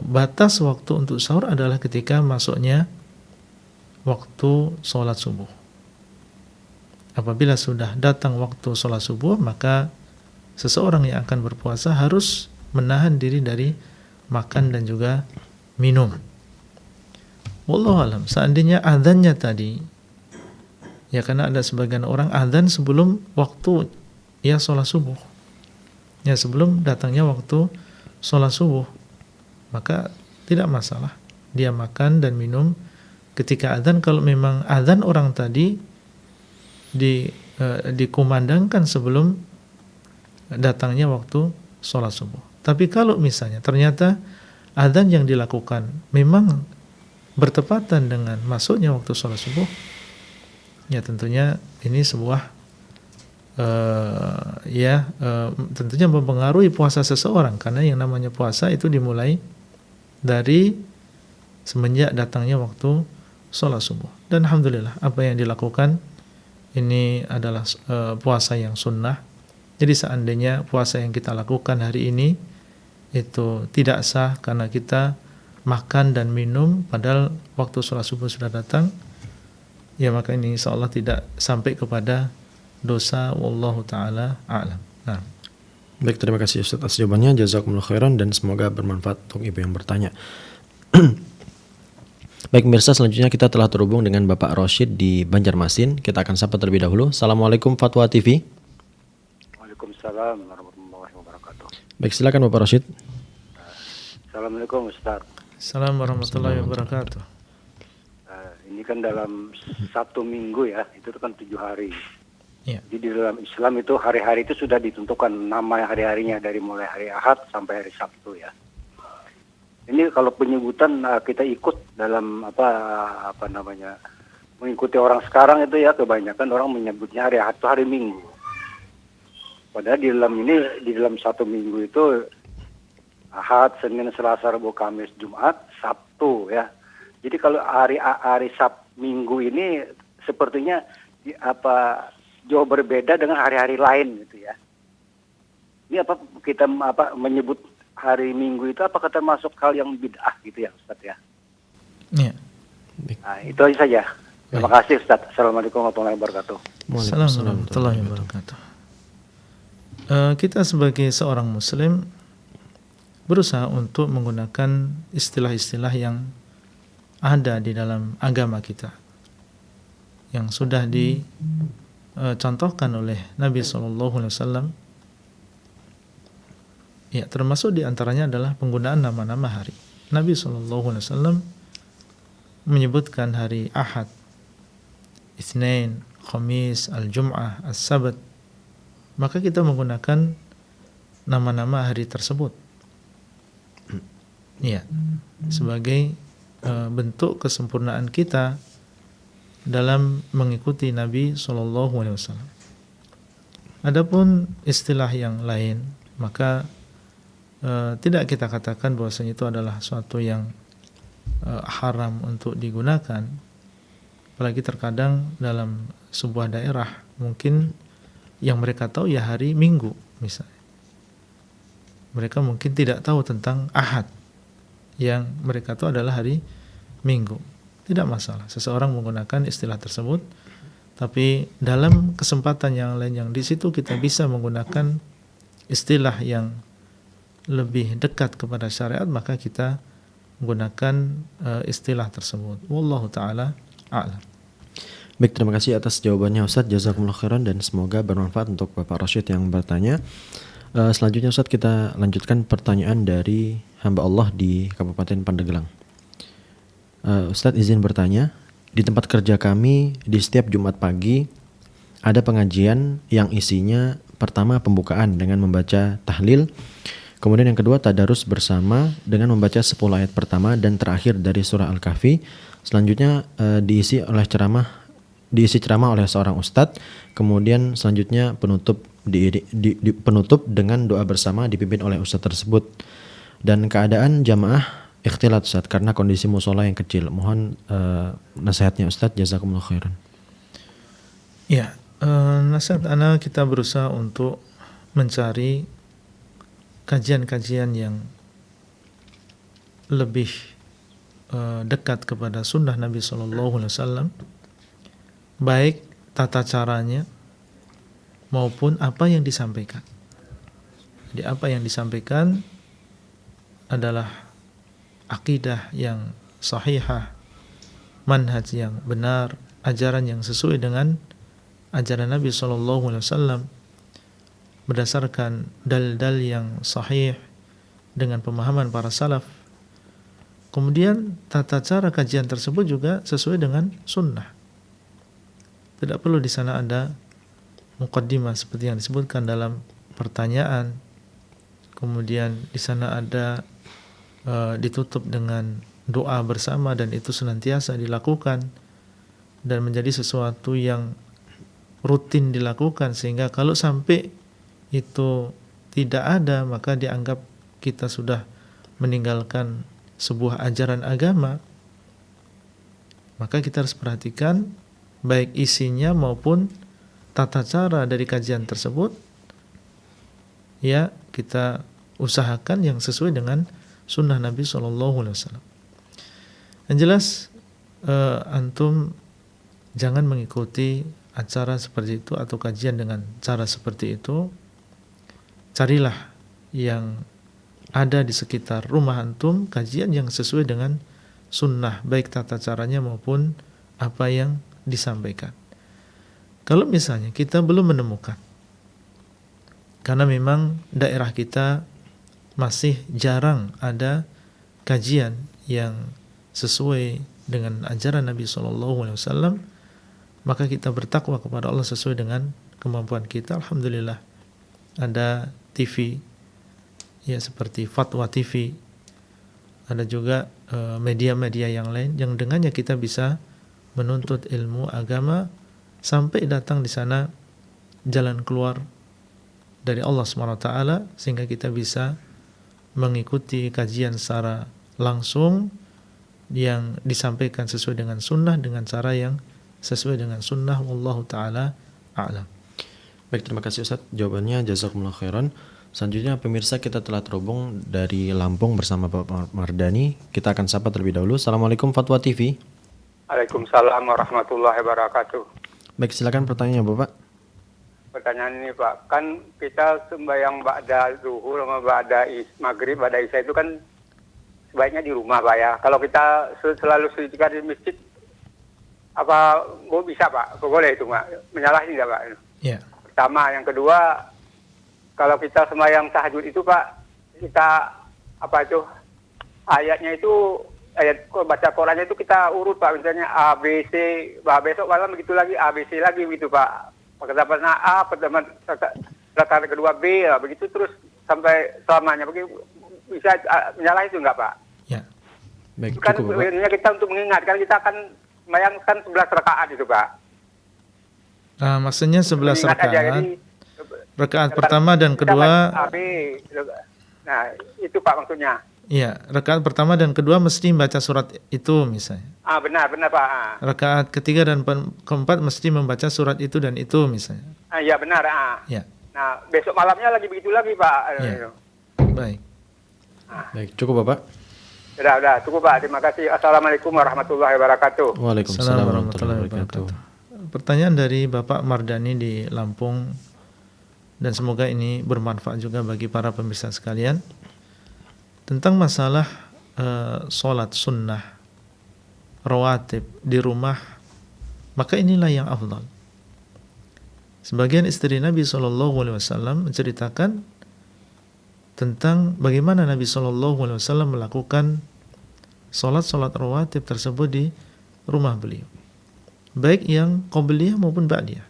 batas waktu untuk sahur adalah ketika masuknya waktu sholat subuh. Apabila sudah datang waktu sholat subuh, maka seseorang yang akan berpuasa harus menahan diri dari makan dan juga minum. Wallahu alam. Seandainya adzannya tadi, ya, karena ada sebagian orang adzan sebelum waktu ya sholat subuh, ya, sebelum datangnya waktu sholat subuh, maka tidak masalah dia makan dan minum ketika adzan, kalau memang adzan orang tadi dikumandangkan sebelum datangnya waktu sholat subuh. Tapi kalau misalnya ternyata adzan yang dilakukan memang bertepatan dengan masuknya waktu sholat subuh, ya tentunya ini sebuah tentunya mempengaruhi puasa seseorang, karena yang namanya puasa itu dimulai dari semenjak datangnya waktu sholat subuh. Dan alhamdulillah apa yang dilakukan ini adalah puasa yang sunnah. Jadi seandainya puasa yang kita lakukan hari ini itu tidak sah karena kita makan dan minum padahal waktu sholat subuh sudah datang, ya maka ini insyaallah tidak sampai kepada dosa. Wallahu ta'ala a'lam. Nah. Baik, terima kasih Ustaz atas jawabannya. Jazakumullah khairan dan semoga bermanfaat untuk ibu yang bertanya. Baik pemirsa, selanjutnya kita telah terhubung dengan Bapak Rosyid di Banjarmasin. Kita akan sapa terlebih dahulu. Assalamualaikum Fatwa TV. Waalaikumsalam warahmatullahi wabarakatuh. Baik, silakan Bapak Rosyid. Assalamualaikum Ustaz. Assalamualaikum warahmatullahi wabarakatuh. Ini kan dalam 1 minggu ya, itu kan 7 hari. Ya. Jadi di dalam Islam itu hari-hari itu sudah ditentukan nama hari-harinya dari mulai hari Ahad sampai hari Sabtu ya. Ini kalau penyebutan kita ikut dalam mengikuti orang sekarang itu ya, kebanyakan orang menyebutnya hari Ahad itu hari Minggu. Padahal di dalam 1 minggu itu Ahad, Senin, Selasa, Rabu, Kamis, Jumat, Sabtu ya. Jadi kalau hari Minggu ini sepertinya jauh berbeda dengan hari-hari lain gitu ya. Ini kita menyebut hari Minggu itu apakah termasuk hal yang bid'ah gitu ya Ustaz ya? Iya. Nah, itu aja saja. Terima kasih Ustaz. Assalamualaikum warahmatullahi wabarakatuh. Assalamualaikum warahmatullahi wabarakatuh. Kita sebagai seorang muslim berusaha untuk menggunakan istilah-istilah yang ada di dalam agama kita, yang sudah dicontohkan oleh Nabi SAW. Ya, termasuk di antaranya adalah penggunaan nama-nama hari. Nabi SAW menyebutkan hari Ahad, Itsnain, Khamis, Al-Jum'ah, As-Sabat. Maka kita menggunakan nama-nama hari tersebut. Ya, sebagai bentuk kesempurnaan kita dalam mengikuti Nabi SAW. Adapun istilah yang lain, maka tidak kita katakan bahwasanya itu adalah suatu yang haram untuk digunakan. Apalagi terkadang dalam sebuah daerah mungkin yang mereka tahu ya hari Minggu misalnya. Mereka mungkin tidak tahu tentang Ahad, yang mereka tahu adalah hari Minggu. Tidak masalah seseorang menggunakan istilah tersebut, tapi dalam kesempatan yang lain yang di situ kita bisa menggunakan istilah yang lebih dekat kepada syariat, maka kita menggunakan istilah tersebut. Wallahu ta'ala a'lam. Baik, terima kasih atas jawabannya Ustadz. Jazakumullah khairan dan semoga bermanfaat untuk Bapak Rashid yang bertanya. Selanjutnya Ustadz, kita lanjutkan pertanyaan dari hamba Allah di Kabupaten Pandeglang. Ustadz izin bertanya, di tempat kerja kami di setiap Jumat pagi ada pengajian yang isinya pertama pembukaan dengan membaca tahlil, kemudian yang kedua tadarus bersama dengan membaca 10 ayat pertama dan terakhir dari surah Al-Kahfi. Selanjutnya diisi ceramah oleh seorang ustadz, kemudian selanjutnya penutup penutup dengan doa bersama dipimpin oleh ustadz tersebut. Dan keadaan jamaah ikhtilat Ustadz karena kondisi musola yang kecil. Mohon nasihatnya Ustadz, jazakumullah khairan. Ya, nasihat ana kita berusaha untuk mencari kajian-kajian yang lebih dekat kepada sunnah Nabi SAW, baik tata caranya maupun apa yang disampaikan. Jadi apa yang disampaikan adalah akidah yang sahihah, manhaj yang benar, ajaran yang sesuai dengan ajaran Nabi SAW berdasarkan dalil-dalil yang sahih dengan pemahaman para salaf. Kemudian tata cara kajian tersebut juga sesuai dengan sunnah. Tidak perlu di sana ada muqaddimah seperti yang disebutkan dalam pertanyaan. Kemudian di sana ada ditutup dengan doa bersama dan itu senantiasa dilakukan dan menjadi sesuatu yang rutin dilakukan, sehingga kalau sampai itu tidak ada maka dianggap kita sudah meninggalkan sebuah ajaran agama. Maka kita harus perhatikan baik isinya maupun tata cara dari kajian tersebut, ya kita usahakan yang sesuai dengan sunnah Nabi SAW. Yang jelas antum jangan mengikuti acara seperti itu atau kajian dengan cara seperti itu. Carilah yang ada di sekitar rumah antum, kajian yang sesuai dengan sunnah, baik tata caranya maupun apa yang disampaikan. Kalau misalnya kita belum menemukan, karena memang daerah kita masih jarang ada kajian yang sesuai dengan ajaran Nabi SAW, maka kita bertakwa kepada Allah sesuai dengan kemampuan kita. Alhamdulillah ada TV ya seperti Fatwa TV, ada juga media-media yang lain yang dengannya kita bisa menuntut ilmu agama sampai datang di sana jalan keluar dari Allah SWT, sehingga kita bisa mengikuti kajian secara langsung yang disampaikan sesuai dengan sunnah dengan cara yang sesuai dengan sunnah. Wallahu ta'ala a'lam. Baik, terima kasih Ustaz jawabannya, jazakumullah khairan. Selanjutnya pemirsa, kita telah terhubung dari Lampung bersama Bapak Mardani. Kita akan sapa terlebih dahulu. Assalamualaikum Fatwa TV. Waalaikumsalam warahmatullahi wabarakatuh. Baik, silakan pertanyaannya Bapak. Pertanyaan ini Pak, kan kita sembahyang ba'da zuhur sama ba'da maghrib, ba'da isya itu kan sebaiknya di rumah Pak ya. Kalau kita selalu sedikit di masjid, apa bisa Pak? Boleh itu Pak? Menyalahi nggak Pak? Ya. Pertama, yang kedua, kalau kita sembahyang tahajud itu Pak, kita apa itu ayatnya itu ayat baca Qurannya itu kita urut Pak, misalnya A B C, besok malam begitu lagi A B C lagi begitu Pak. Pertama A, pertama rakaat kedua B, ya, begitu terus sampai selamanya. Begitu bisa menyalahi itu enggak Pak? Ya. Baik, kan cukup Bapak. ini kita untuk mengingatkan, kita akan bayangkan 11 rakaat itu Pak. Maksudnya 11 Mengingat aja, rakaat. jadi, Rakaat pertama dan kedua. A, B. Nah, itu Pak maksudnya. Iya, rakaat pertama dan kedua mesti membaca surat itu misalnya. Benar Pak. Rakaat ketiga dan keempat mesti membaca surat itu dan itu misalnya. Iya benar. Ya. Nah, besok malamnya lagi begitu lagi Pak. Ya. Baik. Baik, cukup Bapak. Udah, cukup Pak. Terima kasih. Assalamualaikum warahmatullahi wabarakatuh. Waalaikumsalam warahmatullahi wabarakatuh. Pertanyaan dari Bapak Mardani di Lampung, dan semoga ini bermanfaat juga bagi para pemirsa sekalian, tentang masalah sholat sunnah rawatib di rumah maka inilah yang afdal. Sebagian istri Nabi SAW menceritakan tentang bagaimana Nabi SAW melakukan solat-solat rawatib tersebut di rumah beliau, baik yang qobliyah maupun ba'diyah.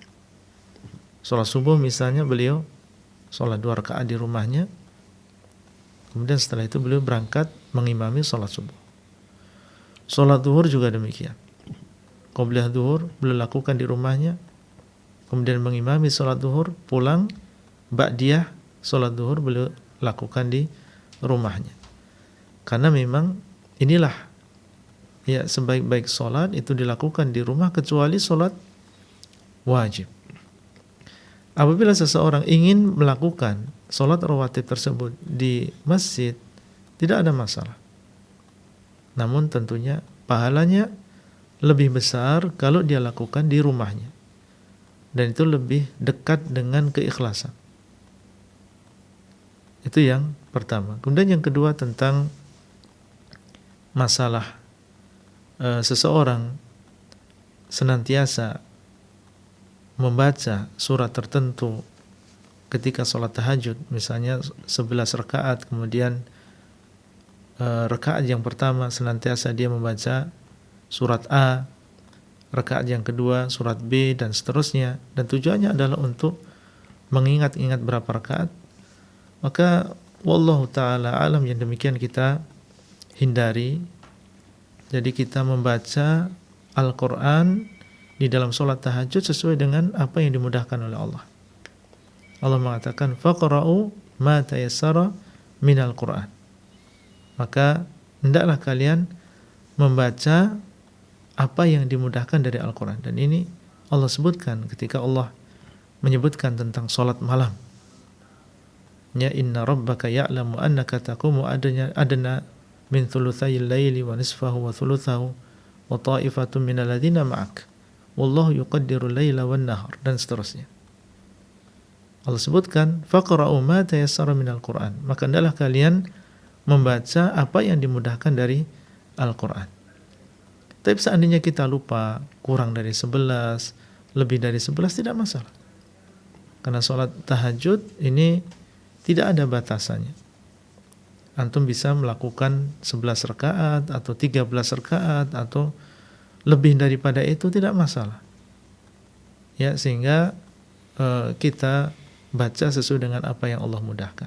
Solat subuh misalnya beliau solat 2 rakaat di rumahnya, kemudian setelah itu beliau berangkat mengimami solat subuh. Solat zuhur juga demikian, qobliyah zuhur beliau lakukan di rumahnya, kemudian mengimami solat zuhur, pulang ba'diyah solat zuhur beliau lakukan di rumahnya. Karena memang inilah ya sebaik-baik solat itu dilakukan di rumah kecuali solat wajib. Apabila seseorang ingin melakukan solat rawatib tersebut di masjid, tidak ada masalah. Namun tentunya pahalanya lebih besar kalau dia lakukan di rumahnya, dan itu lebih dekat dengan keikhlasan. Itu yang pertama. Kemudian yang kedua tentang masalah seseorang senantiasa membaca surat tertentu ketika sholat tahajud, misalnya 11 rakaat, kemudian rakaat yang pertama senantiasa dia membaca surat A, rakaat yang kedua surat B, dan seterusnya, dan tujuannya adalah untuk mengingat-ingat berapa rakaat, maka wallahu ta'ala alam yang demikian kita hindari. Jadi kita membaca Al-Quran di dalam sholat tahajud sesuai dengan apa yang dimudahkan oleh Allah. Allah mengatakan faqra'u ma tayassara minal Qur'an. Maka hendaklah kalian membaca apa yang dimudahkan dari Al-Quran. Dan ini Allah sebutkan ketika Allah menyebutkan tentang sholat malam. Ya inna rabbaka ya'lamu annaka taqumu adna min thulutsayil laili wa nisfahu wa thulutsahu wa ta'ifatun minal ladzina ma'ak wallahu yuqaddiru laila wan nahar, dan seterusnya. Allah sebutkan faqra'u ma tayassara minal Qur'an, maka hendaklah kalian membaca apa yang dimudahkan dari Al-Qur'an. Tapi seandainya kita lupa kurang dari 11, lebih dari 11, tidak masalah. Karena sholat tahajud ini tidak ada batasannya. Antum bisa melakukan 11 rakaat atau 13 rakaat atau lebih daripada itu, tidak masalah. Ya, sehingga kita baca sesuai dengan apa yang Allah mudahkan.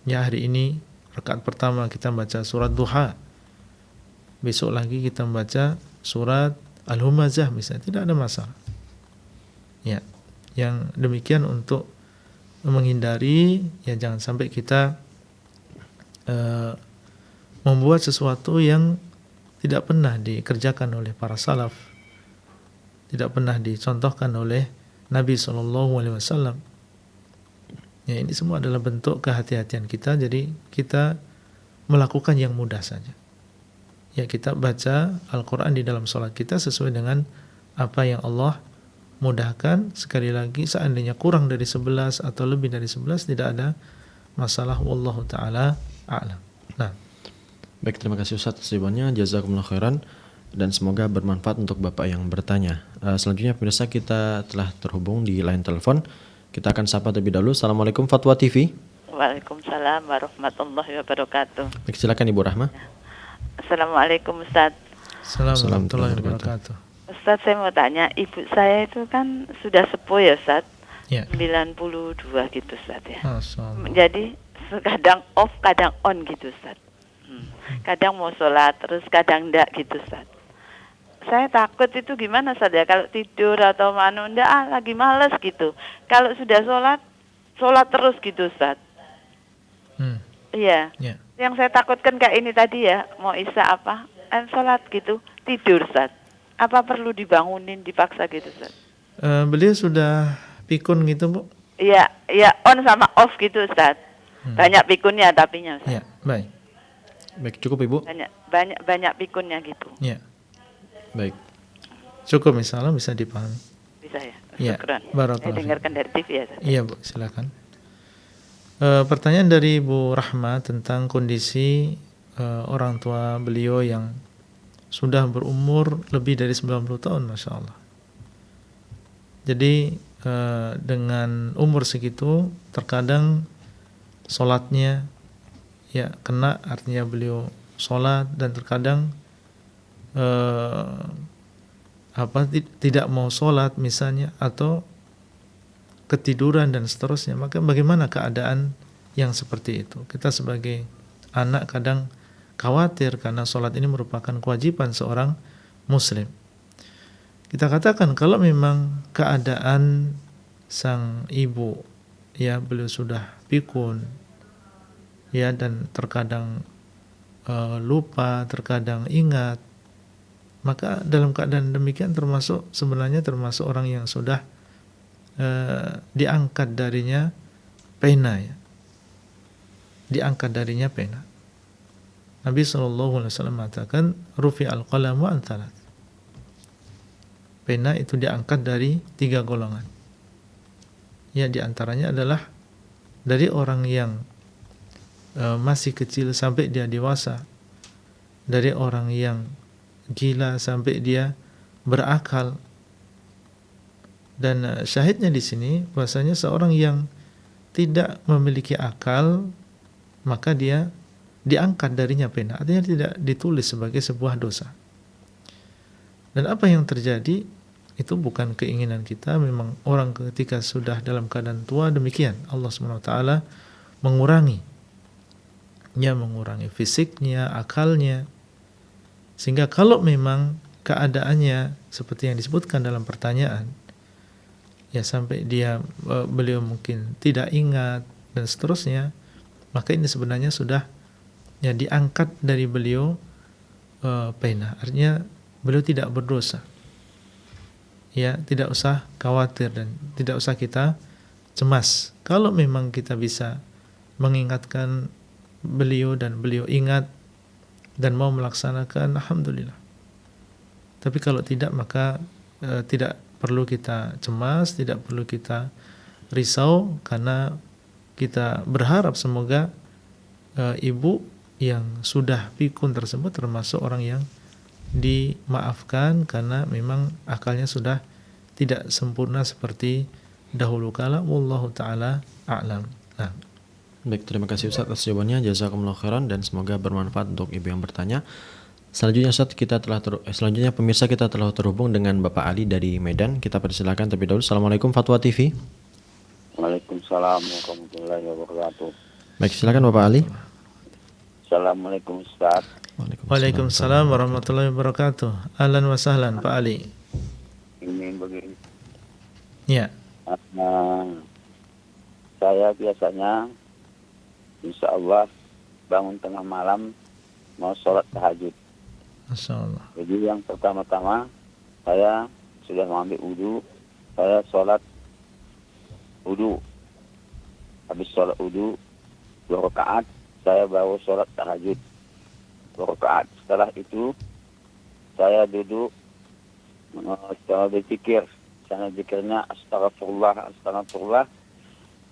Ya, hari ini rakaat pertama kita baca surat Duha. Besok lagi kita membaca surat Al-Humazah misalnya, tidak ada masalah. Ya, yang demikian untuk menghindari ya jangan sampai kita membuat sesuatu yang tidak pernah dikerjakan oleh para salaf, tidak pernah dicontohkan oleh Nabi SAW. Ya, ini semua adalah bentuk kehati-hatian kita. Jadi kita melakukan yang mudah saja. Ya, kita baca Al-Quran di dalam sholat kita sesuai dengan apa yang Allah mudahkan. Sekali lagi, seandainya kurang dari 11 atau lebih dari 11 tidak ada masalah. Wallahu ta'ala a'lam. Nah, baik, terima kasih Ustaz atas jawabannya, jazakumullah khairan, dan semoga bermanfaat untuk Bapak yang bertanya. Selanjutnya pemirsa, kita telah terhubung di line telepon. Kita akan sapa terlebih dahulu. Assalamualaikum Fatwa TV. Waalaikumsalam warahmatullahi wabarakatuh. Baik, silakan Ibu Rahma. Assalamualaikum Ustaz. Assalamualaikum warahmatullahi wabarakatuh. Ustaz, saya mau tanya, ibu saya itu kan sudah sepuh ya Ustaz, Ya. 92 gitu Ustaz ya. Masyaallah. Jadi kadang off, kadang on gitu Ustaz. Kadang mau sholat, terus kadang enggak gitu Ustaz. Saya takut itu gimana Ustaz ya, kalau tidur atau mana, enggak lagi males gitu. Kalau sudah sholat terus gitu Ustaz. Iya. Ya. Yang saya takutkan kayak ini tadi ya, mau isya apa, sholat gitu, tidur Ustaz. Apa perlu dibangunin, dipaksa gitu Ustaz? Beliau sudah pikun gitu, Bu? Iya, on sama off gitu Ustaz. Banyak pikunnya tapinya Ustaz. Ya, baik. Baik, cukup Ibu. Banyak pikunnya gitu. Ya. Baik. Cukup misalnya bisa dipahami. Bisa ya? Ya, Syukran. barakallahu Saya dengarkan dari TV ya Ustaz. Iya, Bu, silakan. Pertanyaan dari Bu Rahma tentang kondisi orang tua beliau yang sudah berumur lebih dari 90 tahun, Masya Allah. Jadi dengan umur segitu terkadang sholatnya ya kena, artinya beliau sholat, dan terkadang tidak mau sholat misalnya, atau ketiduran dan seterusnya. Maka bagaimana keadaan yang seperti itu? Kita sebagai anak kadang khawatir karena sholat ini merupakan kewajiban seorang muslim. Kita katakan kalau memang keadaan sang ibu ya beliau sudah pikun ya, dan terkadang lupa, terkadang ingat, maka dalam keadaan demikian sebenarnya termasuk orang yang sudah diangkat darinya pena ya. Diangkat darinya pena. Nabi SAW mengatakan rufi al-qalamu an thalath. Pena itu diangkat dari 3 golongan. Ya, diantaranya adalah dari orang yang masih kecil sampai dia dewasa, dari orang yang gila sampai dia berakal. Dan syahidnya di sini bahwasanya seorang yang tidak memiliki akal, maka dia diangkat darinya pena, artinya tidak ditulis sebagai sebuah dosa. Dan apa yang terjadi itu bukan keinginan kita. Memang orang ketika sudah dalam keadaan tua demikian, Allah SWT mengurangi fisiknya, akalnya, sehingga kalau memang keadaannya seperti yang disebutkan dalam pertanyaan ya, sampai beliau mungkin tidak ingat dan seterusnya, maka ini sebenarnya sudah ya diangkat dari beliau pena, artinya beliau tidak berdosa. Ya, tidak usah khawatir dan tidak usah kita cemas. Kalau memang kita bisa mengingatkan beliau dan beliau ingat dan mau melaksanakan, alhamdulillah. Tapi kalau tidak, maka tidak perlu kita cemas, tidak perlu kita risau, karena kita berharap semoga ibu yang sudah pikun tersebut termasuk orang yang dimaafkan, karena memang akalnya sudah tidak sempurna seperti dahulu kala. Wallahu taala a'lam. Nah. Baik, terima kasih Ustaz atas jawabannya, jazakumullah khairan, dan semoga bermanfaat untuk ibu yang bertanya. Selanjutnya Ustaz, selanjutnya pemirsa kita telah terhubung dengan Bapak Ali dari Medan. Kita persilakan terlebih dahulu. Assalamualaikum Fatwa TV. Waalaikumsalam warahmatullahi wabarakatuh. Baik, silakan Bapak Ali. Assalamualaikum Ustaz. Waalaikumsalam warahmatullahi wabarakatuh. Ahlan wa sahlan Pak Ali. Ini begini. Ya. Saya biasanya insya Allah bangun tengah malam mau sholat tahajud. Masya Allah. Jadi yang pertama-tama saya sudah mengambil wudu, saya sholat wudu. Habis sholat wudu 2 rakaat, saya baru sholat tahajud 2 rakaat. Setelah itu saya duduk setelah berzikir. Sana zikirnya astagfirullah, astagfirullah.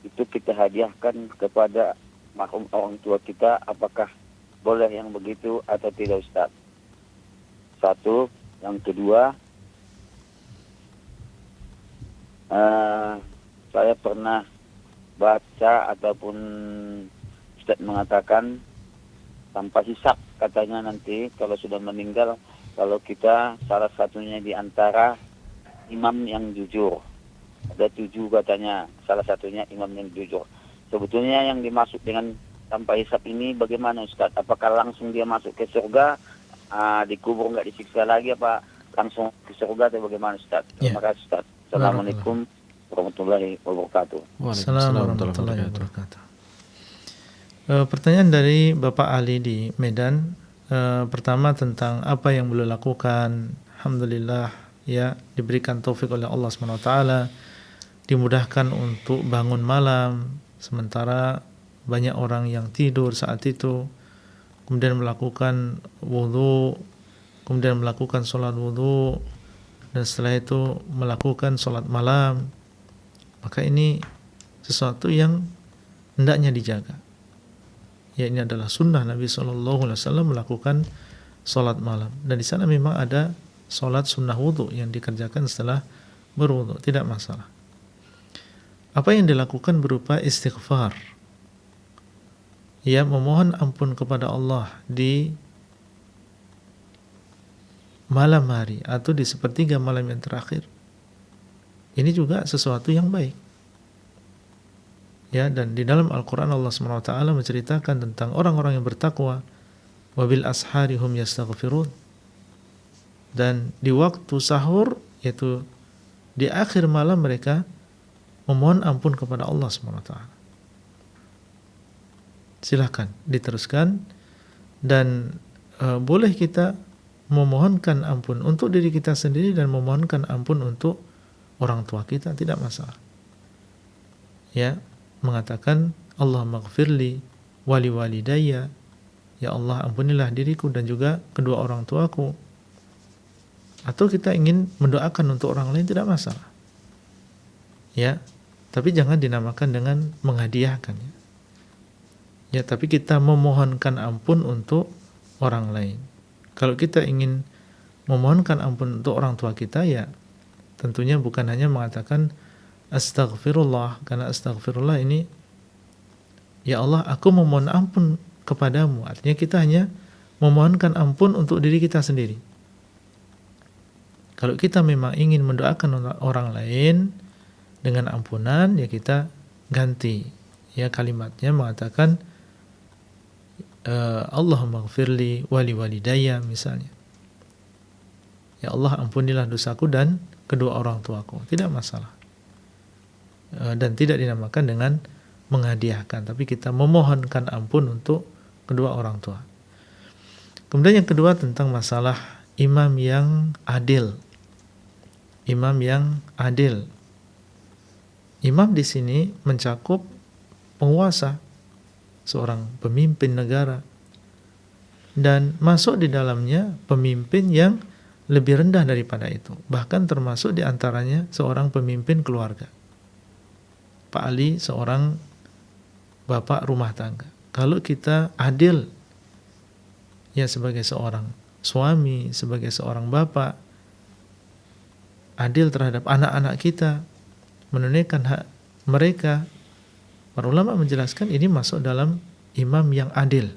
Itu kita hadiahkan kepada marhum orang tua kita. Apakah boleh yang begitu atau tidak Ustaz? Satu. Yang kedua, saya pernah baca ataupun Ustaz mengatakan tanpa hisab, katanya nanti kalau sudah meninggal, kalau kita salah satunya di antara imam yang jujur. Ada 7 katanya, salah satunya imam yang jujur. Sebetulnya yang dimaksud dengan tanpa hisab ini bagaimana Ustaz? Apakah langsung dia masuk ke surga, dikubur nggak disiksa lagi, apa langsung ke surga atau bagaimana Ustaz? Terima kasih Ustaz. Assalamualaikum warahmatullahi wabarakatuh. Waalaikumsalam warahmatullahi wabarakatuh. Pertanyaan dari Bapak Ali di Medan. Pertama tentang apa yang beliau lakukan. Alhamdulillah ya, diberikan taufik oleh Allah SWT, dimudahkan untuk bangun malam sementara banyak orang yang tidur saat itu, kemudian melakukan wudu, kemudian melakukan sholat wudu, dan setelah itu melakukan sholat malam. Maka ini sesuatu yang hendaknya dijaga. Ya, ini adalah sunnah Nabi SAW melakukan sholat malam. Dan di sana memang ada sholat sunnah wudhu yang dikerjakan setelah berwudhu, tidak masalah. Apa yang dilakukan berupa istighfar, ya, memohon ampun kepada Allah di malam hari atau di sepertiga malam yang terakhir, ini juga sesuatu yang baik. Ya, dan di dalam Al-Quran Allah SWT menceritakan tentang orang-orang yang bertakwa, wabil ashari hum yastaghfirun, dan di waktu sahur, yaitu di akhir malam, mereka memohon ampun kepada Allah SWT. Silahkan diteruskan. Dan boleh kita memohonkan ampun untuk diri kita sendiri dan memohonkan ampun untuk orang tua kita, tidak masalah. Ya, mengatakan Allahumma ghfirli wali walidayya, ya Allah ampunilah diriku dan juga kedua orang tuaku. Atau kita ingin mendoakan untuk orang lain, tidak masalah. Ya, tapi jangan dinamakan dengan menghadiahkan. Ya, tapi kita memohonkan ampun untuk orang lain. Kalau kita ingin memohonkan ampun untuk orang tua kita, ya tentunya bukan hanya mengatakan astaghfirullah, karena astaghfirullah ini, ya Allah aku memohon ampun kepadamu, artinya kita hanya memohonkan ampun untuk diri kita sendiri. Kalau kita memang ingin mendoakan orang lain dengan ampunan, ya kita ganti, ya kalimatnya mengatakan Allahumma ghfirli wali walidayya misalnya. Ya Allah ampunilah dosaku dan kedua orang tuaku, tidak masalah. Dan tidak dinamakan dengan menghadiahkan, tapi kita memohonkan ampun untuk kedua orang tua. Kemudian yang kedua tentang masalah imam yang adil. Imam yang adil. Imam di sini mencakup penguasa, seorang pemimpin negara, dan masuk di dalamnya pemimpin yang lebih rendah daripada itu, bahkan termasuk di antaranya seorang pemimpin keluarga. Pak Ali seorang bapak rumah tangga. Kalau kita adil, ya sebagai seorang suami, sebagai seorang bapak, adil terhadap anak-anak kita, menunaikan hak mereka, para ulama menjelaskan ini masuk dalam imam yang adil.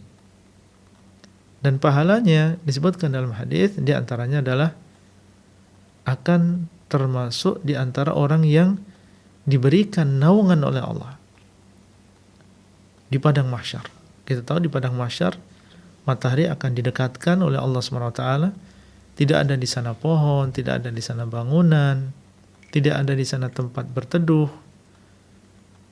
Dan pahalanya disebutkan dalam hadis, di antaranya adalah akan termasuk di antara orang yang diberikan naungan oleh Allah di padang mahsyar. Kita tahu di padang mahsyar matahari akan didekatkan oleh Allah SWT. Tidak ada di sana pohon, tidak ada di sana bangunan, tidak ada di sana tempat berteduh.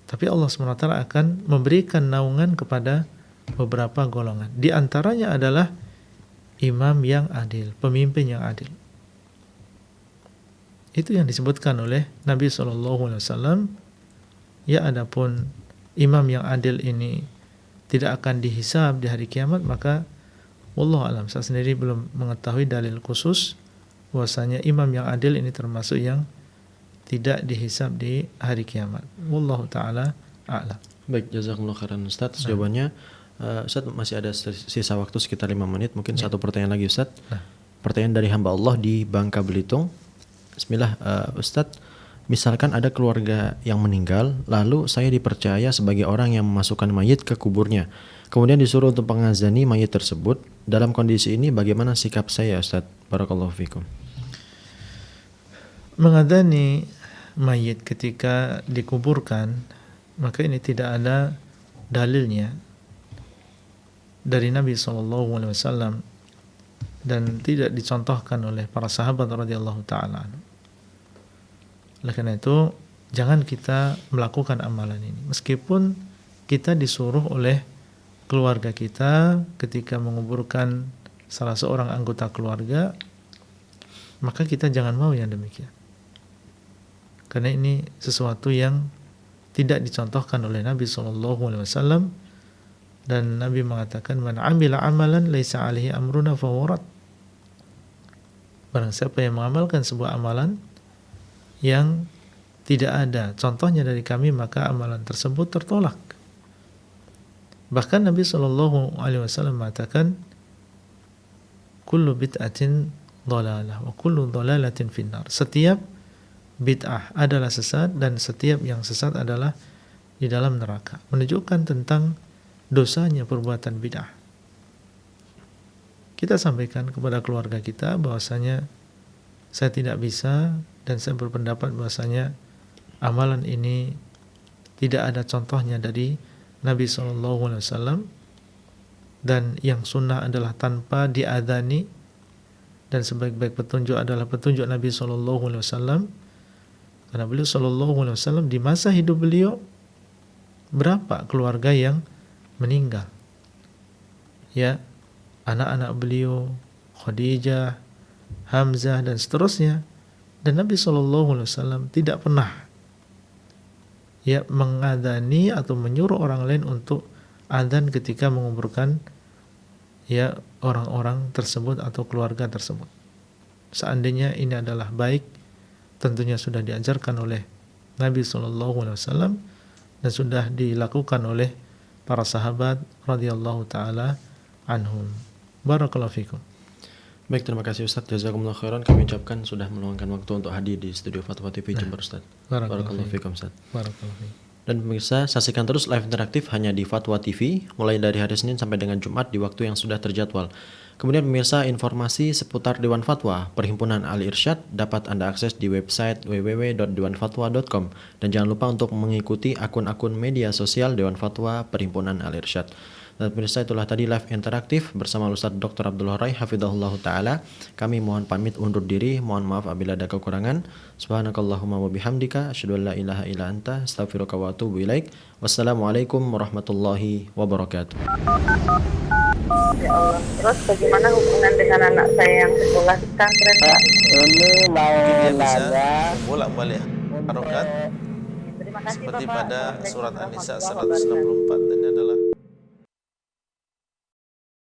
Tapi Allah SWT akan memberikan naungan kepada beberapa golongan. Di antaranya adalah imam yang adil, pemimpin yang adil. Itu yang disebutkan oleh Nabi SAW. Ya, adapun imam yang adil ini tidak akan dihisab di hari kiamat, maka wallahu alam, saya sendiri belum mengetahui dalil khusus bahwasanya imam yang adil ini termasuk yang tidak dihisab di hari kiamat. Wallahu ta'ala a'lam. Baik, jazakumullah khairan Ustaz jawabannya. Ustaz masih ada sisa waktu sekitar 5 menit, mungkin satu pertanyaan lagi Ustaz. Pertanyaan dari hamba Allah di Bangka Belitung. Bismillah, Ustaz, misalkan ada keluarga yang meninggal, lalu saya dipercaya sebagai orang yang memasukkan mayit ke kuburnya, kemudian disuruh untuk mengazani mayit tersebut. Dalam kondisi ini bagaimana sikap saya Ustaz? Barakallahu fikum. Mengadani mayit ketika dikuburkan, maka ini tidak ada dalilnya dari Nabi SAW dan tidak dicontohkan oleh para sahabat radhiyallahu ta'ala. Oleh karena itu, jangan kita melakukan amalan ini, meskipun kita disuruh oleh keluarga kita ketika menguburkan salah seorang anggota keluarga, maka kita jangan mau yang demikian. Karena ini sesuatu yang tidak dicontohkan oleh Nabi SAW, dan Nabi mengatakan man amila amalan laisa alaihi amruna fahuwa rad. Barang siapa yang mengamalkan sebuah amalan yang tidak ada contohnya dari kami, maka amalan tersebut tertolak. Bahkan Nabi SAW mengatakan kullu bid'atin dhalalah wa kullu dhalalatin finnar. Setiap bid'ah adalah sesat dan setiap yang sesat adalah di dalam neraka. Menunjukkan tentang dosanya perbuatan bid'ah. Kita sampaikan kepada keluarga kita bahwasanya saya tidak bisa dan saya berpendapat bahwasanya amalan ini tidak ada contohnya dari Nabi SAW, dan yang sunnah adalah tanpa diadzani, dan sebaik-baik petunjuk adalah petunjuk Nabi SAW. Karena beliau SAW di masa hidup beliau berapa keluarga yang meninggal, ya, anak-anak beliau, Khadijah, Hamzah dan seterusnya, dan Nabi SAW tidak pernah ya mengadani atau menyuruh orang lain untuk adzan ketika menguburkan ya orang-orang tersebut atau keluarga tersebut. Seandainya ini adalah baik, tentunya sudah diajarkan oleh Nabi SAW dan sudah dilakukan oleh para sahabat radhiyallahu taala anhum. Barakallahu fikum. Baik, terima kasih Ustaz. Jazakumullah khairan. Kami ucapkan sudah meluangkan waktu untuk hadir di studio Fatwa TV Jember, Ustaz. Barakallahu fikum, Ustaz. Barakallahu fikum. Dan pemirsa, saksikan terus live interaktif hanya di Fatwa TV mulai dari hari Senin sampai dengan Jumat di waktu yang sudah terjadwal. Kemudian pemirsa, informasi seputar Dewan Fatwa Perhimpunan Al-Irsyad dapat Anda akses di website www.dewanfatwa.com, dan jangan lupa untuk mengikuti akun-akun media sosial Dewan Fatwa Perhimpunan Al-Irsyad. Dan pemirsa, itulah tadi live interaktif bersama Ustaz Dr. Abdul Horai hafizahullah ta'ala. Kami mohon pamit undur diri, mohon maaf apabila ada kekurangan. Subhanakallahumma wa bihamdika asyhadu an la ilaha illa anta astaghfiruka wa atubu ilaik. Wassalamualaikum warahmatullahi wabarakatuh. Ya Allah, terus bagaimana hubungan dengan anak saya yang sekolah di pesantren, Pak? Ini mau bisa nanya bolak-balik harokat Terima kasih, seperti Bapak. pada surat Assalamualaikum An-Nisa warahmatullahi wabarakatuh. 164 dan